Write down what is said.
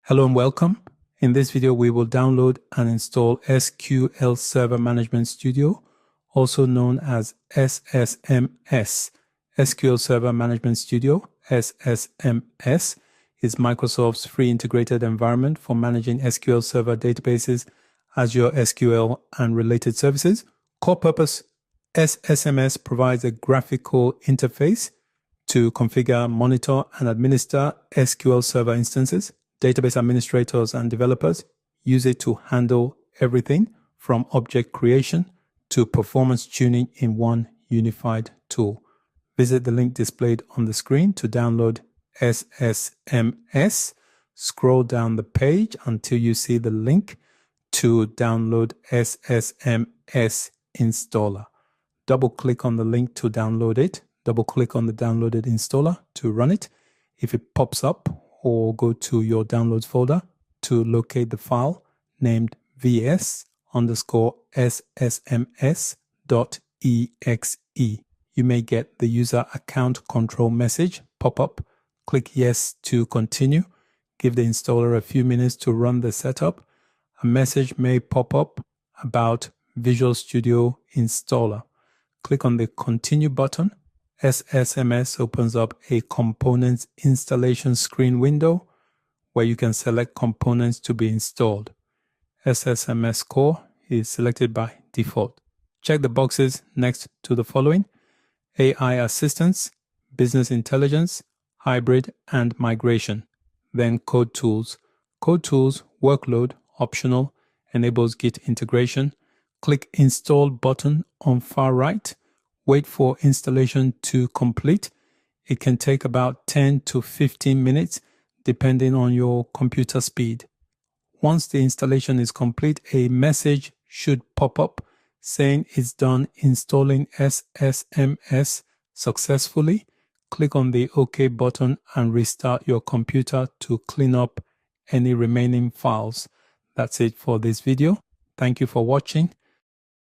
Hello and welcome. In this video, we will download and install SQL Server Management Studio, also known as SSMS. SQL Server Management Studio, SSMS, is Microsoft's free integrated environment for managing SQL Server databases, Azure SQL, and related services. Core purpose: SSMS provides a graphical interface to configure, monitor, and administer SQL Server instances. Database administrators and developers use it to handle everything from object creation to performance tuning in one unified tool. Visit the link displayed on the screen to download SSMS. Scroll down the page until you see the link to download SSMS installer. Double-click on the link to download it. Double-click on the downloaded installer to run it. If it pops up, or go to your downloads folder to locate the file named vs_ssms.exe. You may get the user account control message pop up. Click yes to continue. Give the installer a few minutes to run the setup. A message may pop up about Visual Studio Installer. Click on the continue button. SSMS opens up a components installation screen window where you can select components to be installed. SSMS Core is selected by default. Check the boxes next to the following: AI assistance, business intelligence, hybrid, and migration. Then code tools. Code tools, workload, optional, enables Git integration. Click install button on far right. Wait for installation to complete. It can take about 10 to 15 minutes depending on your computer speed. Once the installation is complete, a message should pop up saying it's done installing SSMS successfully. Click on the OK button and restart your computer to clean up any remaining files. That's it for this video. Thank you for watching.